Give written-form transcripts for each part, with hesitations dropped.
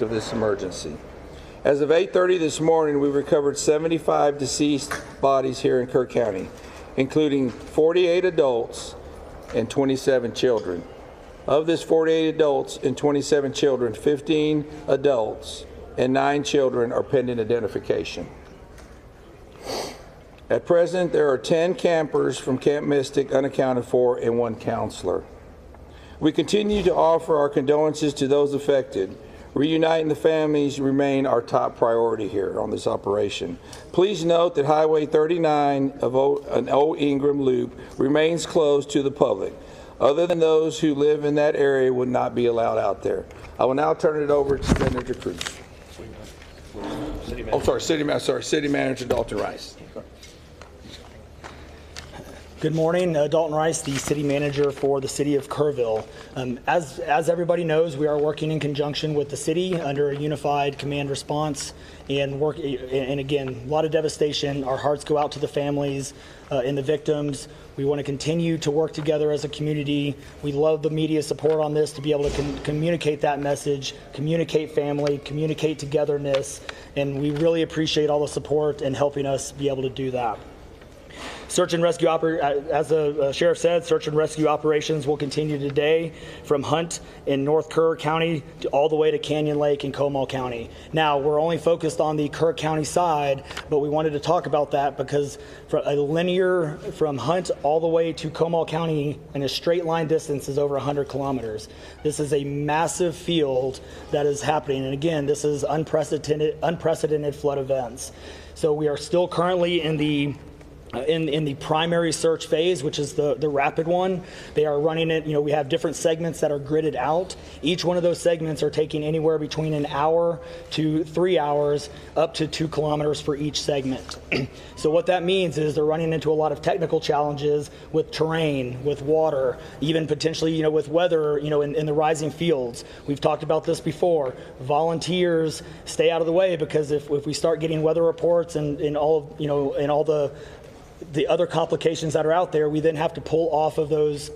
of this emergency. As of 8:30 this morning, we recovered 75 deceased bodies here in Kerr County, including 48 adults and 27 children. Of this 48 adults and 27 children, 15 adults and 9 children are pending identification. At present, there are 10 campers from Camp Mystic unaccounted for and 1 counselor. We continue to offer our condolences to those affected. Reuniting the families remain our top priority here on this operation. Please note that Highway 39 of an Old Ingram Loop remains closed to the public. Other than those who live in that area would not be allowed out there. I will now turn it over to Senator Cruz. City Manager Dalton Rice. Good morning, Dalton Rice, the City Manager for the City of Kerrville. As everybody knows, we are working in conjunction with the city under a unified command response and again, a lot of devastation. Our hearts go out to the families and the victims. We want to continue to work together as a community. We love the media support on this to be able to communicate that message, communicate family, communicate togetherness, and we really appreciate all the support and helping us be able to do that. Search and rescue, as the sheriff said, search and rescue operations will continue today from Hunt in North Kerr County all the way to Canyon Lake in Comal County. Now, we're only focused on the Kerr County side, but we wanted to talk about that because for a linear from Hunt all the way to Comal County in a straight line distance is over 100 kilometers. This is a massive field that is happening. And again, this is unprecedented flood events. So we are still currently in the primary search phase, which is the rapid one. They are running it, we have different segments that are gridded out. Each one of those segments are taking anywhere between an hour to 3 hours, up to 2 kilometers for each segment. So what that means is they're running into a lot of technical challenges with terrain, with water, even potentially, with weather, in the rising fields. We've talked about this before. Volunteers stay out of the way because if we start getting weather reports and all the other complications that are out there, we then have to pull off of those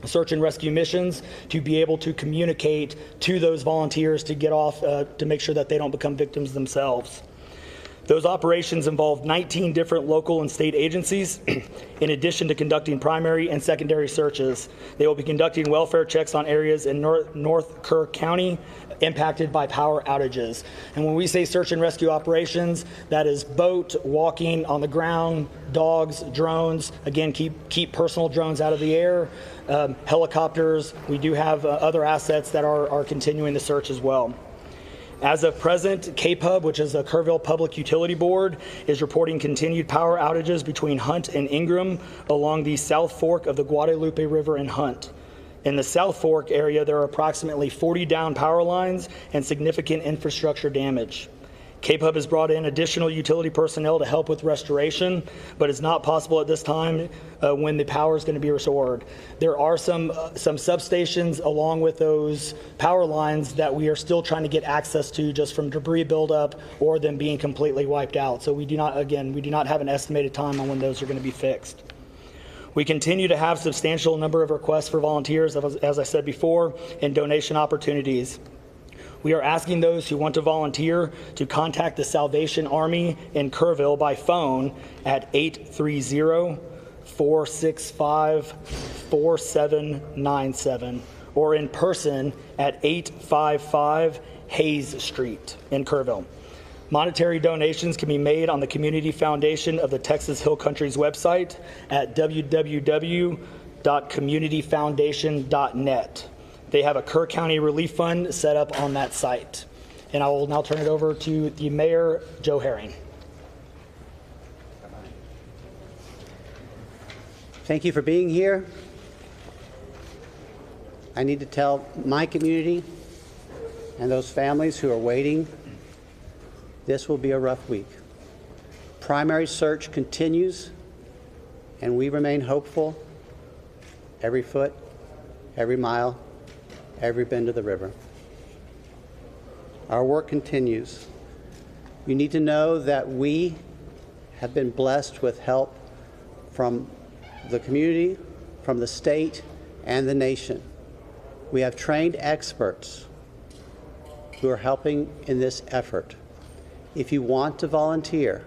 search and rescue missions to be able to communicate to those volunteers to get off, to make sure that they don't become victims themselves. Those operations involve 19 different local and state agencies, in addition to conducting primary and secondary searches. They will be conducting welfare checks on areas in North Kerr County impacted by power outages. And when we say search and rescue operations, that is boat, walking, on the ground, dogs, drones. Again, keep personal drones out of the air, helicopters. We do have other assets that are continuing the search as well. As of present, KPUB, which is the Kerrville Public Utility Board, is reporting continued power outages between Hunt and Ingram along the South Fork of the Guadalupe River in Hunt. In the South Fork area, there are approximately 40 down power lines and significant infrastructure damage. KPUB has brought in additional utility personnel to help with restoration, but it's not possible at this time when the power is going to be restored. There are some substations along with those power lines that we are still trying to get access to just from debris buildup or them being completely wiped out. So we do not have an estimated time on when those are going to be fixed. We continue to have substantial number of requests for volunteers, as I said before, and donation opportunities. We are asking those who want to volunteer to contact the Salvation Army in Kerrville by phone at 830-465-4797 or in person at 855 Hayes Street in Kerrville. Monetary donations can be made on the Community Foundation of the Texas Hill Country's website at www.communityfoundation.net. They have a Kerr County Relief Fund set up on that site. And I will now turn it over to the Mayor, Joe Herring. Thank you for being here. I need to tell my community and those families who are waiting, this will be a rough week. Primary search continues, and we remain hopeful every foot, every mile, every bend of the river. Our work continues. You need to know that we have been blessed with help from the community, from the state, and the nation. We have trained experts who are helping in this effort. If you want to volunteer,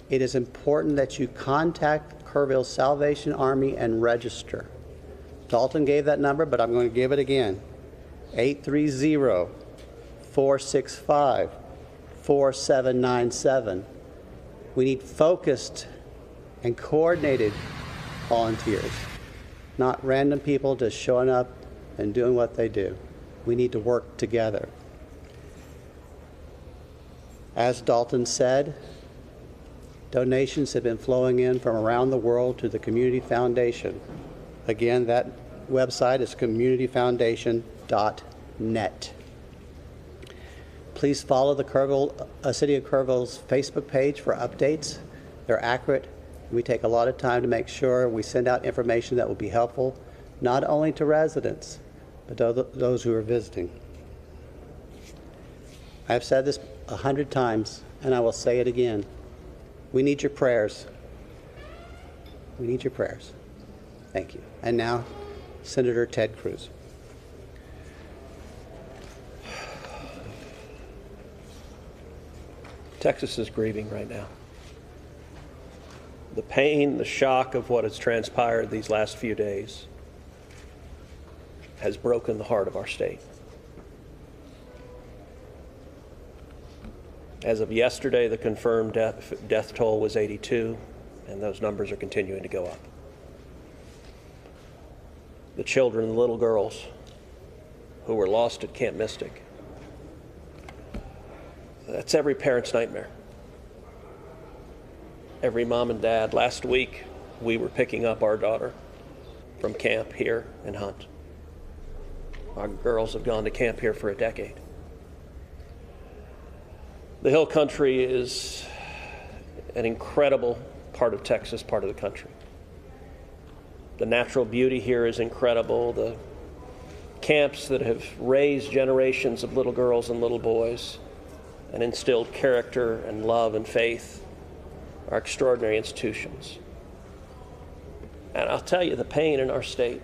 it is important that you contact Kerrville Salvation Army and register. Dalton gave that number, but I'm going to give it again. 830-465-4797. We need focused and coordinated volunteers, not random people just showing up and doing what they do. We need to work together. As Dalton said, donations have been flowing in from around the world to the Community Foundation. Again, that website is communityfoundation.net. Please follow the City of Kerrville's Facebook page for updates. They're accurate. We take a lot of time to make sure we send out information that will be helpful, not only to residents, but those who are visiting. I've said this 100 times, and I will say it again. We need your prayers. We need your prayers. Thank you. And now, Senator Ted Cruz. Texas is grieving right now. The pain, the shock of what has transpired these last few days has broken the heart of our state. As of yesterday, the confirmed death toll was 82, and those numbers are continuing to go up. The children, the little girls who were lost at Camp Mystic, that's every parent's nightmare. Every mom and dad. Last week, we were picking up our daughter from camp here in Hunt. Our girls have gone to camp here for a decade. The Hill Country is an incredible part of Texas, part of the country. The natural beauty here is incredible. The camps that have raised generations of little girls and little boys and instilled character and love and faith are extraordinary institutions. And I'll tell you, the pain in our state,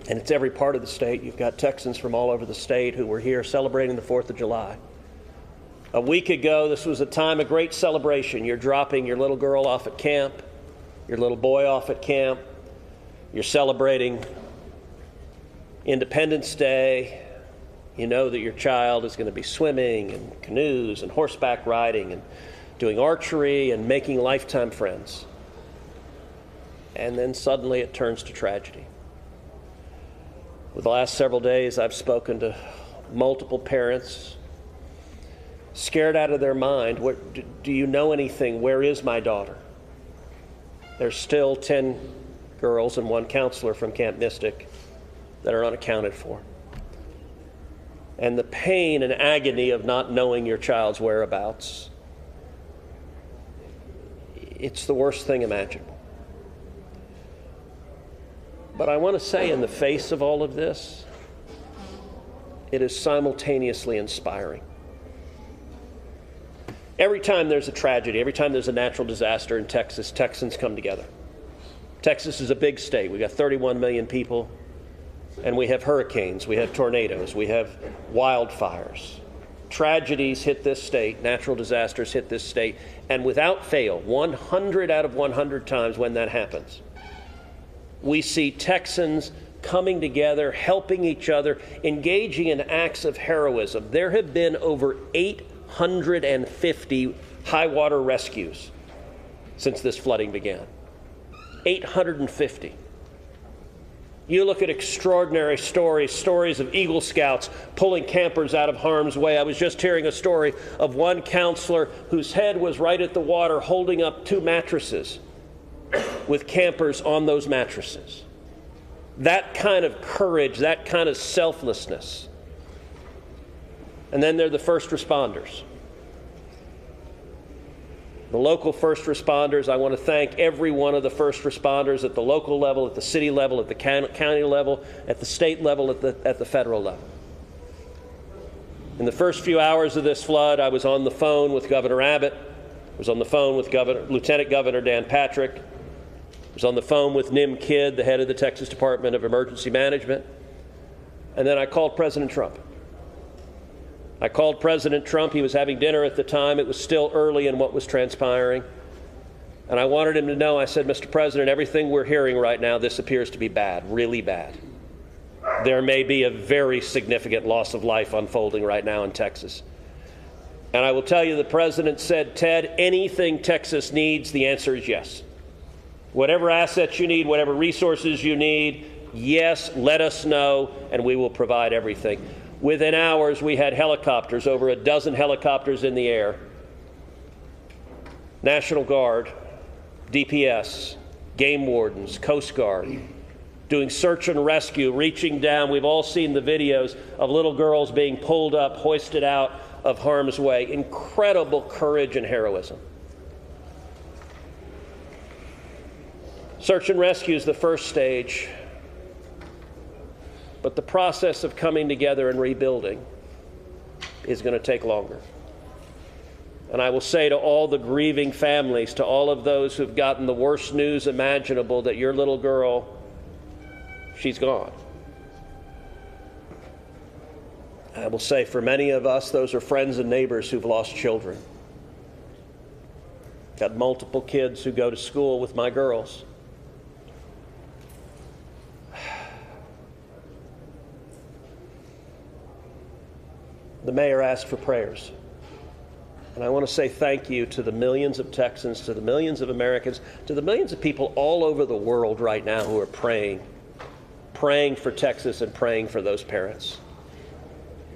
and it's every part of the state. You've got Texans from all over the state who were here celebrating the 4th of July. A week ago, this was a time of great celebration. You're dropping your little girl off at camp, your little boy off at camp. You're celebrating Independence Day. You know that your child is going to be swimming and canoes and horseback riding and doing archery and making lifetime friends. And then suddenly it turns to tragedy. For the last several days, I've spoken to multiple parents scared out of their mind. Do you know anything? Where is my daughter? There's still 10 girls and 1 counselor from Camp Mystic that are unaccounted for. And the pain and agony of not knowing your child's whereabouts, it's the worst thing imaginable. But I want to say, in the face of all of this, it is simultaneously inspiring. Every time there's a tragedy, every time there's a natural disaster in Texas, Texans come together. Texas is a big state. We've got 31 million people, and we have hurricanes, we have tornadoes, we have wildfires. Tragedies hit this state, natural disasters hit this state, and without fail, 100 out of 100 times when that happens, we see Texans coming together, helping each other, engaging in acts of heroism. There have been over 850 high water rescues since this flooding began. 850. You look at extraordinary stories of Eagle Scouts pulling campers out of harm's way. I was just hearing a story of one counselor whose head was right at the water holding up 2 mattresses with campers on those mattresses. That kind of courage, that kind of selflessness. And then there are the first responders. The local first responders, I want to thank every one of the first responders at the local level, at the city level, at the county level, at the state level, at the federal level. In the first few hours of this flood, I was on the phone with Governor Abbott. I was on the phone with Lieutenant Governor Dan Patrick. I was on the phone with Nim Kidd, the head of the Texas Department of Emergency Management. And then I called President Trump. I called President Trump. He was having dinner at the time. It was still early in what was transpiring. And I wanted him to know, I said, Mr. President, everything we're hearing right now, this appears to be bad, really bad. There may be a very significant loss of life unfolding right now in Texas. And I will tell you, the President said, Ted, anything Texas needs, the answer is yes. Whatever assets you need, whatever resources you need, yes, let us know, and we will provide everything. Within hours, we had helicopters, over a dozen helicopters in the air. National Guard, DPS, game wardens, Coast Guard, doing search and rescue, reaching down. We've all seen the videos of little girls being pulled up, hoisted out of harm's way. Incredible courage and heroism. Search and rescue is the first stage, but the process of coming together and rebuilding is going to take longer. And I will say to all the grieving families, to all of those who've gotten the worst news imaginable, that your little girl, she's gone. I will say for many of us, those are friends and neighbors who've lost children. Got multiple kids who go to school with my girls. The mayor asked for prayers. And I want to say thank you to the millions of Texans, to the millions of Americans, to the millions of people all over the world right now who are praying for Texas and praying for those parents.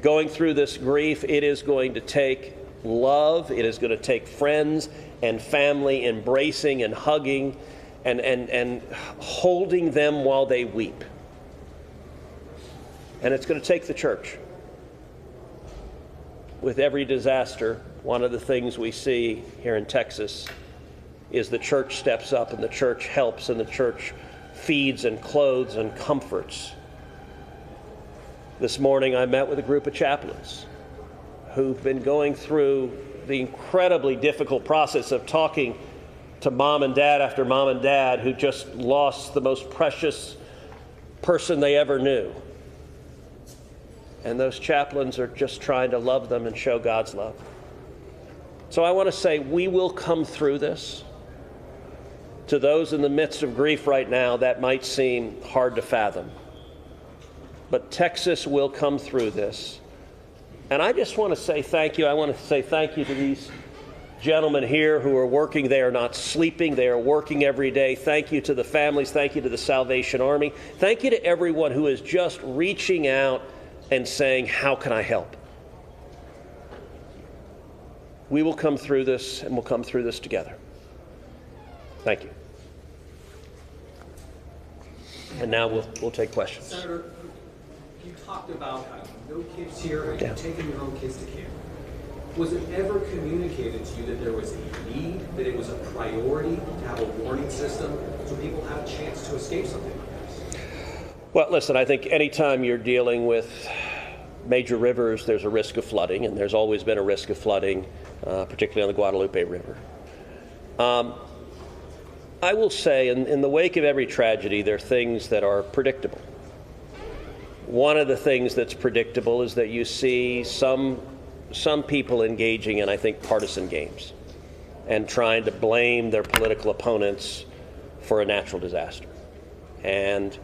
Going through this grief, it is going to take love. It is going to take friends and family embracing and hugging and holding them while they weep. And it's going to take the church. With every disaster, one of the things we see here in Texas is the church steps up and the church helps and the church feeds and clothes and comforts. This morning I met with a group of chaplains who've been going through the incredibly difficult process of talking to mom and dad after mom and dad who just lost the most precious person they ever knew. And those chaplains are just trying to love them and show God's love. So I want to say we will come through this. To those in the midst of grief right now, that might seem hard to fathom. But Texas will come through this. And I just want to say thank you. I want to say thank you to these gentlemen here who are working. They are not sleeping. They are working every day. Thank you to the families. Thank you to the Salvation Army. Thank you to everyone who is just reaching out and saying, how can I help? We will come through this, and we'll come through this together. Thank you. And now we'll take questions. Senator, you talked about having no kids here and you're taking your own kids to camp. Was it ever communicated to you that there was a need, that it was a priority to have a warning system so people have a chance to escape something like this? Well, listen, I think anytime you're dealing with major rivers, there's a risk of flooding, and there's always been a risk of flooding, particularly on the Guadalupe River. I will say, in the wake of every tragedy, there are things that are predictable. One of the things that's predictable is that you see some people engaging in, I think, partisan games and trying to blame their political opponents for a natural disaster. And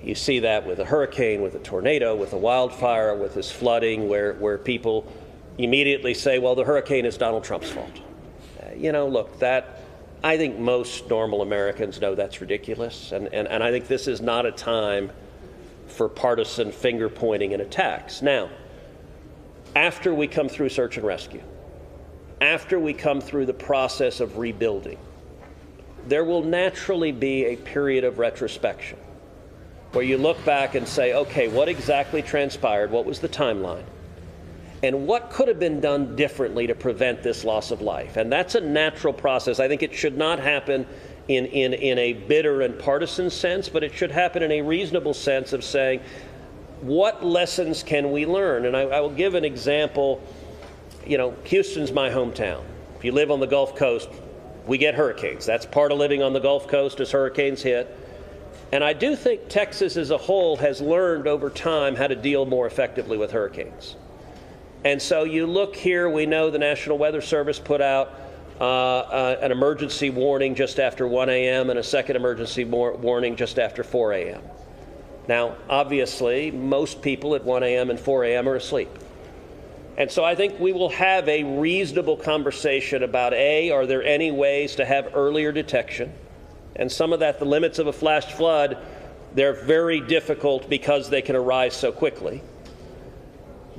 you see that with a hurricane, with a tornado, with a wildfire, with this flooding, where people immediately say, well, the hurricane is Donald Trump's fault. Look, I think most normal Americans know that's ridiculous. And I think this is not a time for partisan finger pointing and attacks. Now, after we come through search and rescue, after we come through the process of rebuilding, there will naturally be a period of retrospection where you look back and say, okay, what exactly transpired? What was the timeline? And what could have been done differently to prevent this loss of life? And that's a natural process. I think it should not happen in a bitter and partisan sense, but it should happen in a reasonable sense of saying, what lessons can we learn? And I will give an example. Houston's my hometown. If you live on the Gulf Coast, we get hurricanes. That's part of living on the Gulf Coast as hurricanes hit. And I do think Texas as a whole has learned over time how to deal more effectively with hurricanes. And so you look here, we know the National Weather Service put out an emergency warning just after 1 a.m. and a second emergency warning just after 4 a.m. Now, obviously, most people at 1 a.m. and 4 a.m. are asleep. And so I think we will have a reasonable conversation about, A, are there any ways to have earlier detection? And some of that, the limits of a flash flood, they're very difficult because they can arise so quickly.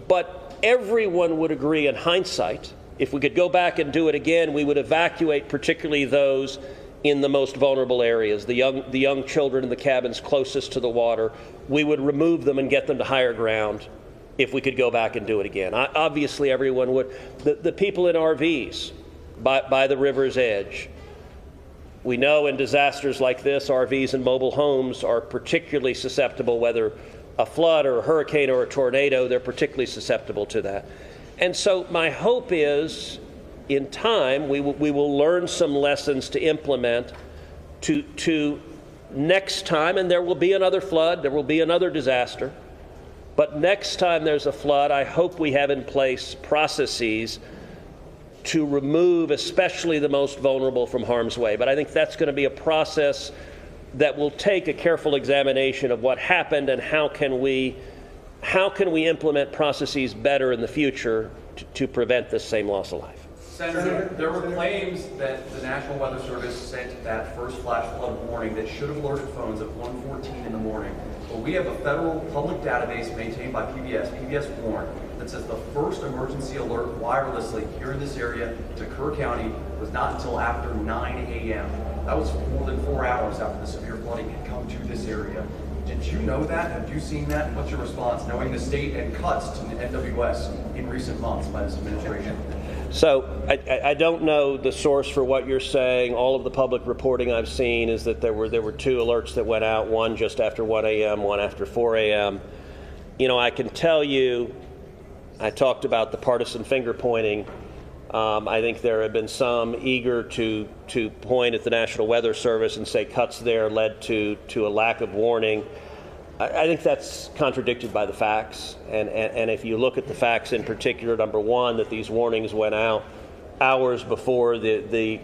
But everyone would agree in hindsight, if we could go back and do it again, we would evacuate particularly those in the most vulnerable areas, the young children in the cabins closest to the water. We would remove them and get them to higher ground if we could go back and do it again. Obviously, everyone would. The people in RVs by the river's edge. We know in disasters like this, RVs and mobile homes are particularly susceptible, whether a flood or a hurricane or a tornado, they're particularly susceptible to that. And so my hope is, in time, we will learn some lessons to implement to next time, and there will be another flood, there will be another disaster. But next time there's a flood, I hope we have in place processes to remove especially the most vulnerable from harm's way. But I think that's going to be a process that will take a careful examination of what happened and how can we implement processes better in the future to prevent this same loss of life. Senator, there were claims that the National Weather Service sent that first flash flood warning that should have alerted phones at 1:14 in the morning. But we have a federal public database maintained by PBS Warn, that says the first emergency alert wirelessly here in this area to Kerr County was not until after 9 a.m. That was more than 4 hours after the severe flooding had come to this area. Did you know that? Have you seen that? And what's your response, knowing the state and cuts to the NWS in recent months by this administration? So I don't know the source for what you're saying. All of the public reporting I've seen is that there were 2 alerts that went out, one just after 1 a.m., one after 4 a.m. You know, I can tell you, I talked about the partisan finger pointing. I think there have been some eager to point at the National Weather Service and say cuts there led to a lack of warning. I think that's contradicted by the facts. And if you look at the facts in particular, number one, that these warnings went out hours before the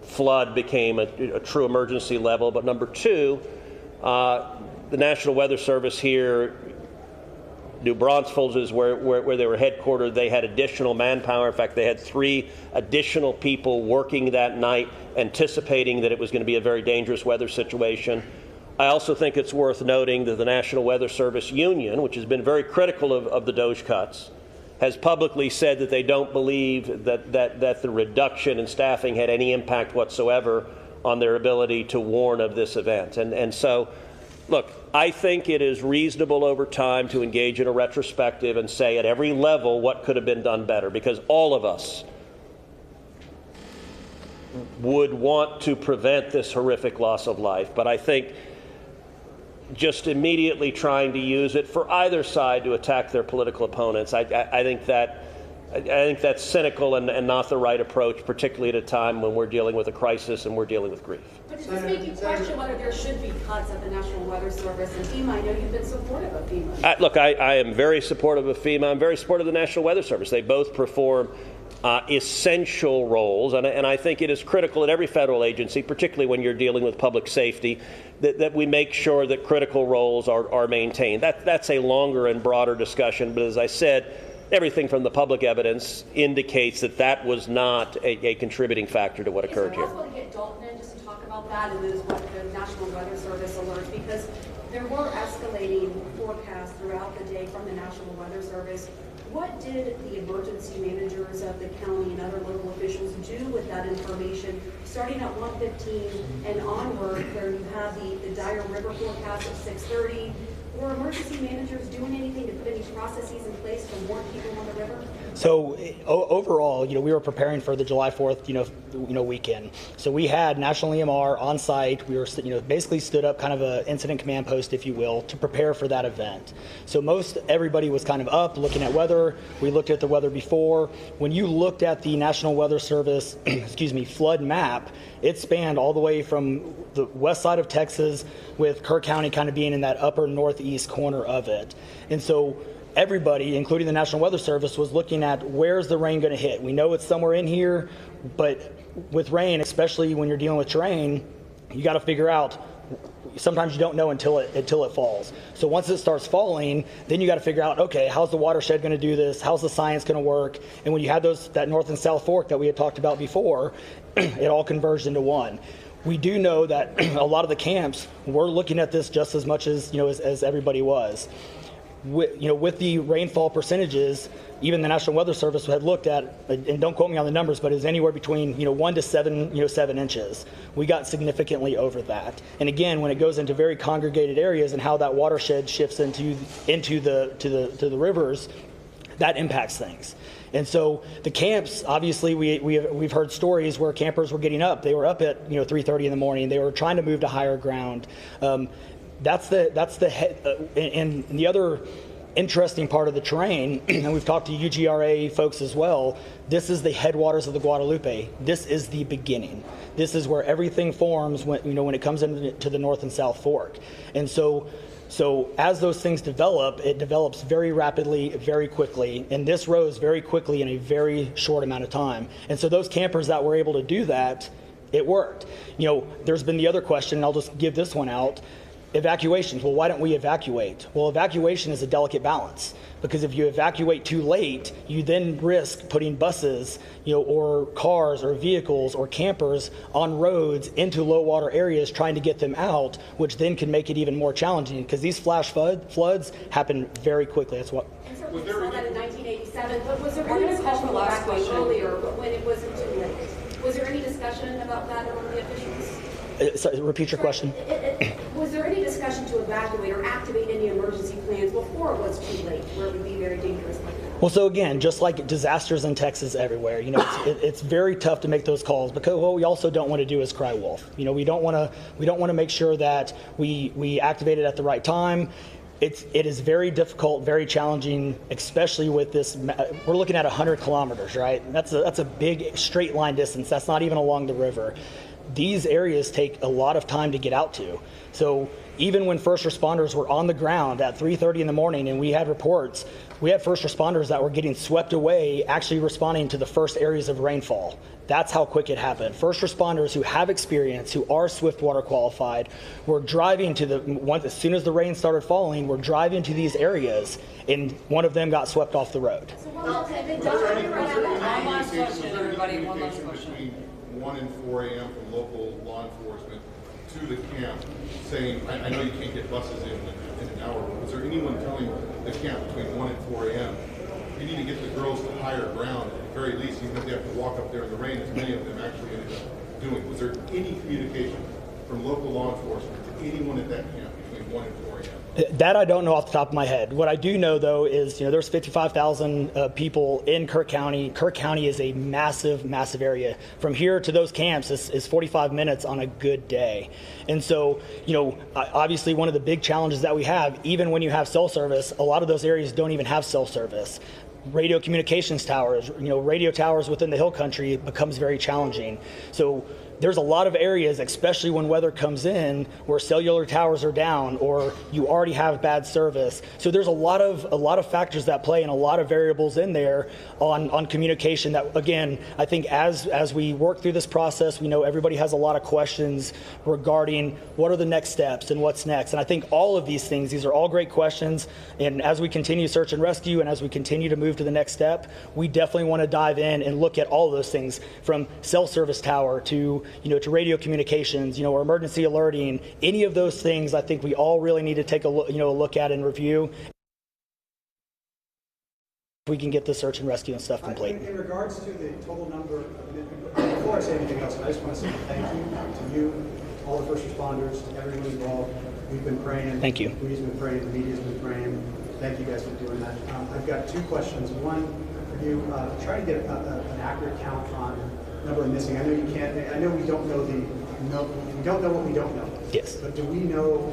flood became a true emergency level. But number two, the National Weather Service here, New Braunfels is where they were headquartered. They had additional manpower. In fact, they had 3 additional people working that night, anticipating that it was going to be a very dangerous weather situation. I also think it's worth noting that the National Weather Service Union, which has been very critical of the DOGE cuts, has publicly said that they don't believe that the reduction in staffing had any impact whatsoever on their ability to warn of this event. And so, look, I think it is reasonable over time to engage in a retrospective and say at every level what could have been done better, because all of us would want to prevent this horrific loss of life. But I think just immediately trying to use it for either side to attack their political opponents, I think that's cynical and not the right approach, particularly at a time when we're dealing with a crisis and we're dealing with grief. But does this make you question whether there should be cuts at the National Weather Service and FEMA? I know you've been supportive of FEMA. Look, I am very supportive of FEMA. I'm very supportive of the National Weather Service. They both perform essential roles, and I think it is critical at every federal agency, particularly when you're dealing with public safety, that we make sure that critical roles are maintained. That's a longer and broader discussion, but as I said, everything from the public evidence indicates that was not a contributing factor to what occurred here. Is it possible to get Dalton in just to talk about that and what the National Weather Service alerts? Because there were escalating forecasts throughout the day from the National Weather Service. What did the emergency managers of the county and other local officials do with that information, starting at 1:15 and onward, where you have the dire river forecast at 6:30? Were emergency managers doing anything to put any processes in place to warn people on the river? So overall, we were preparing for the July 4th, weekend. So we had National EMR on site. We were, basically stood up kind of an incident command post, if you will, to prepare for that event. So everybody was kind of up looking at weather. We looked at the weather before. When you looked at the National Weather Service, flood map, it spanned all the way from the west side of Texas, with Kerr County kind of being in that upper northeast corner of it. And so everybody, including the National Weather Service, was looking at where's the rain going to hit. We know it's somewhere in here, but with rain, especially when you're dealing with terrain, you got to figure out. Sometimes you don't know until it falls. So once it starts falling, then you got to figure out, okay, how's the watershed going to do this? How's the science going to work? And when you had that north and south fork that we had talked about before, it all converged into one. We do know that a lot of the camps were looking at this just as much as everybody was. With the rainfall percentages, even the National Weather Service had looked at, and don't quote me on the numbers, but it's anywhere between 1 to 7 inches. We got significantly over that. And again, when it goes into very congregated areas and how that watershed shifts into the rivers, that impacts things. And so the camps, obviously, we've heard stories where campers were getting up. They were up at 3:30 in the morning. They were trying to move to higher ground. And the other interesting part of the terrain, and we've talked to UGRA folks as well, this is the headwaters of the Guadalupe. This is the beginning. This is where everything forms when it comes into the North and South Fork. And so as those things develop, it develops very rapidly, very quickly, and this rose very quickly in a very short amount of time. And so those campers that were able to do that, it worked. There's been the other question, and I'll just give this one out. Evacuations. Well, why don't we evacuate? Well, evacuation is a delicate balance, because if you evacuate too late, you then risk putting buses, or cars or vehicles or campers on roads into low water areas trying to get them out, which then can make it even more challenging, because these flash floods happen very quickly. That's what. And so we saw that in 1987, but was there any discussion to evacuate earlier, but when it wasn't too late? Was there any discussion about that among the officials? Sorry, repeat your question. Was there any discussion to evacuate or activate any emergency plans before it was too late, where it would be very dangerous like that? Well, so again, just like disasters in Texas everywhere, it's very tough to make those calls, because what we also don't want to do is cry wolf. We don't want to make sure that we activate it at the right time. It is very difficult, very challenging, especially with this. We're looking at 100 kilometers, right? That's a big straight line distance. That's not even along the river. These areas take a lot of time to get out to. So even when first responders were on the ground at 3:30 in the morning and we had reports, we had first responders that were getting swept away, actually responding to the first areas of rainfall. That's how quick it happened. First responders who have experience, who are Swiftwater qualified, were driving as soon as the rain started falling, were driving to these areas, and one of them got swept off the road. So one last question, everybody. One last question. 1 and 4 a.m. from local law enforcement to the camp saying, I know you can't get buses in an hour, but was there anyone telling the camp between 1 and 4 a.m. you need to get the girls to higher ground at the very least, even if they have to walk up there in the rain, as many of them actually ended up doing? Was there any communication from local law enforcement to anyone at that camp between 1 and 4 a.m.? That I don't know off the top of my head. What I do know, though, is there's 55,000 people in Kerr County. Kerr County is a massive, massive area. From here to those camps is 45 minutes on a good day. And so, obviously one of the big challenges that we have, even when you have cell service, a lot of those areas don't even have cell service. Radio communications towers, radio towers within the hill country becomes very challenging. So there's a lot of areas, especially when weather comes in, where cellular towers are down or you already have bad service. So there's a lot of factors that play and a lot of variables in there on communication that, again, I think as we work through this process, we know everybody has a lot of questions regarding what are the next steps and what's next. And I think all of these things, these are all great questions. And as we continue search and rescue and as we continue to move to the next step, we definitely want to dive in and look at all of those things, from cell service tower to radio communications, or emergency alerting. Any of those things, I think we all really need to take a look at and review. We can get the search and rescue and stuff complete. In regards to the total number, before I say anything else, I just want to say thank you to you, all the first responders, to everyone involved. We've been praying. Thank you. We've been praying. The media's been praying. thank you guys for doing that. I've got two questions. One for you, try to get an accurate count on number of missing. I know you can't. I know we don't know we don't know what we don't know. Yes. But do we know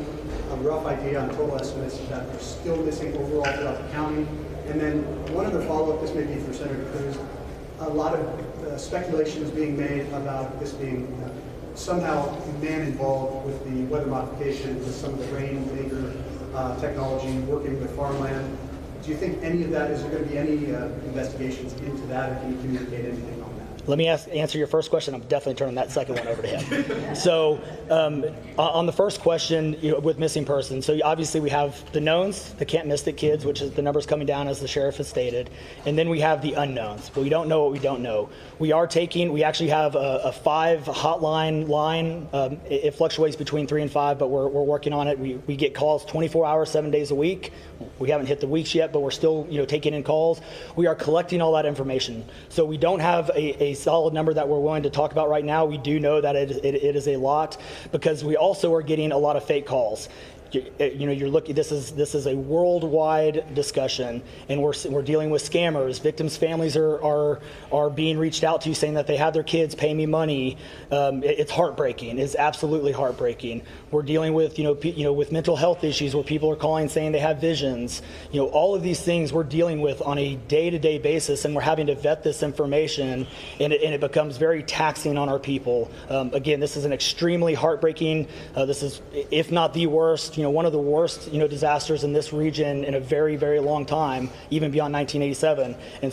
a rough idea on total estimates that are still missing overall throughout the county? And then one other follow-up. This may be for Senator Cruz. A lot of speculation is being made about this being somehow man involved with the weather modification, with some of the rainmaker technology, working with farmland. Do you think any of that, is there going to be any investigations into that, or can you communicate anything on that? Let me answer your first question. I'm definitely turning that second one over to him. So on the first question, with missing persons, so obviously we have the knowns, the Camp Mystic kids, which is the numbers coming down as the sheriff has stated, and then we have the unknowns. But we don't know what we don't know. We actually have a 5 hotline line. It fluctuates between 3 and 5, but we're working on it. We get calls 24 hours, 7 days a week. We haven't hit the weeks yet, but we're still taking in calls. We are collecting all that information. So we don't have a solid number that we're willing to talk about right now. We do know that it is a lot, because we also are getting a lot of fake calls. You're looking. This is a worldwide discussion, and we're dealing with scammers. Victims' families are being reached out to, saying that they have their kids pay me money. It's heartbreaking. It's absolutely heartbreaking. We're dealing with with mental health issues, where people are calling saying they have visions. All of these things we're dealing with on a day-to-day basis, and we're having to vet this information, and it becomes very taxing on our people. Again, this is an extremely heartbreaking. This is, if not the worst, one of the worst, disasters in this region in a very, very long time, even beyond 1987. And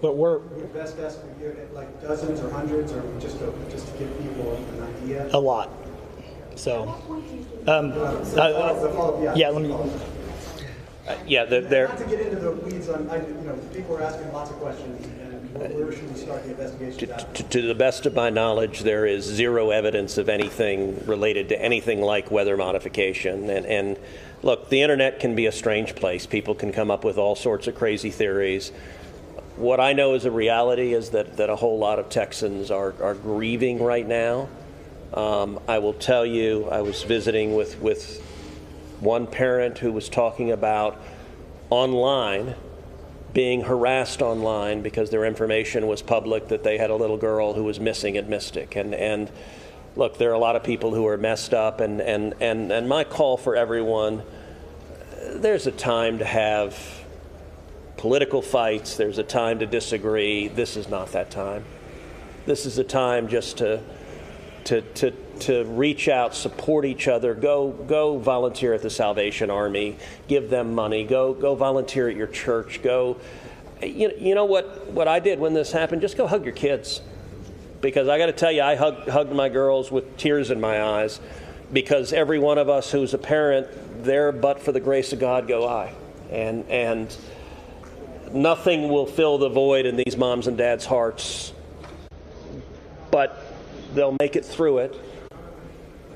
but we're your best estimate, like dozens or hundreds, or just to give people an idea. A lot. So, yeah. Let me. Not to get into the weeds on, people are asking lots of questions, and where should we start the investigation at? To the best of my knowledge, there is zero evidence of anything related to anything like weather modification. And look, the internet can be a strange place. People can come up with all sorts of crazy theories. What I know is a reality is that a whole lot of Texans are grieving right now. I will tell you, I was visiting with one parent who was talking about online being harassed online because their information was public that they had a little girl who was missing at Mystic. And look, there are a lot of people who are messed up, and my call for everyone, there's a time to have political fights, there's a time to disagree. This is not that time. This is a time just to reach out, support each other, go volunteer at the Salvation Army, give them money, go volunteer at your church, go. You know what I did when this happened? Just go hug your kids, because I got to tell you, I hugged my girls with tears in my eyes, because every one of us who's a parent, there but for the grace of God go I, and nothing will fill the void in these moms and dads' hearts, but they'll make it through it.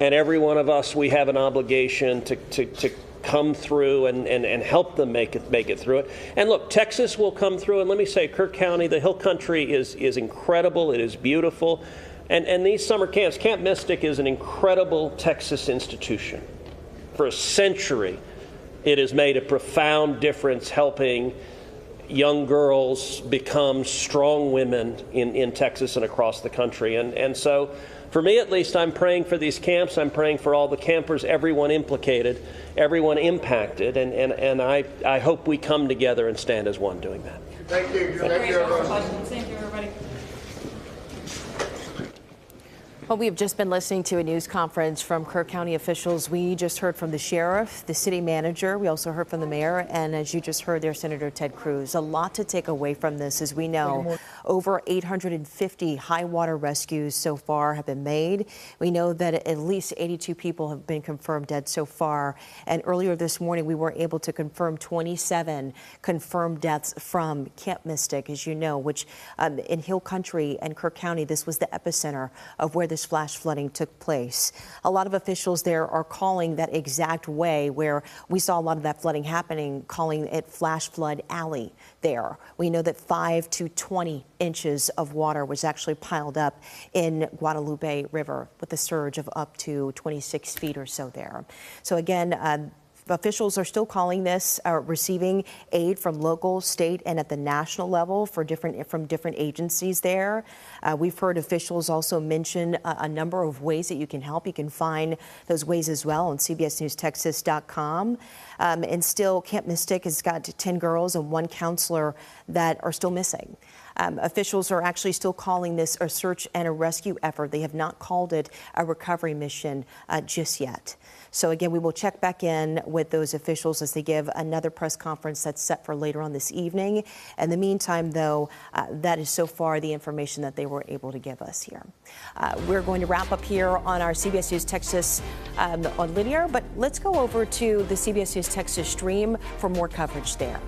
And every one of us, we have an obligation to come through and help them make it through it. And look, Texas will come through. And let me say, Kerr County, the Hill Country is incredible. It is beautiful. And these summer camps, Camp Mystic is an incredible Texas institution. For a century, it has made a profound difference helping young girls become strong women in Texas and across the country. And so, for me at least, I'm praying for these camps. I'm praying for all the campers, everyone implicated, everyone impacted, and I hope we come together and stand as one doing that. Thank you. Thank you, everyone. Thank you, everybody. Well, we have just been listening to a news conference from Kerr County officials. We just heard from the sheriff, the city manager. We also heard from the mayor. And as you just heard there, Senator Ted Cruz. A lot to take away from this. As we know, over 850 high water rescues so far have been made. We know that at least 82 people have been confirmed dead so far. And earlier this morning, we were able to confirm 27 confirmed deaths from Camp Mystic, as you know, which in Hill Country and Kerr County, this was the epicenter of where this flash flooding took place. A lot of officials there are calling that exact way where we saw a lot of that flooding happening, calling it Flash Flood Alley there. We know that 5 to 20 inches of water was actually piled up in Guadalupe River with a surge of up to 26 feet or so there. So again, Officials are still calling this receiving aid from local, state, and at the national level from different agencies there. We've heard officials also mention a number of ways that you can help. You can find those ways as well on cbsnewstexas.com. And still, Camp Mystic has got 10 girls and 1 counselor that are still missing. Officials are actually still calling this a search and a rescue effort. They have not called it a recovery mission just yet. So again, we will check back in with those officials as they give another press conference that's set for later on this evening. In the meantime, though, that is so far the information that they were able to give us here. We're going to wrap up here on our CBS News Texas on linear, but let's go over to the CBS News Texas stream for more coverage there.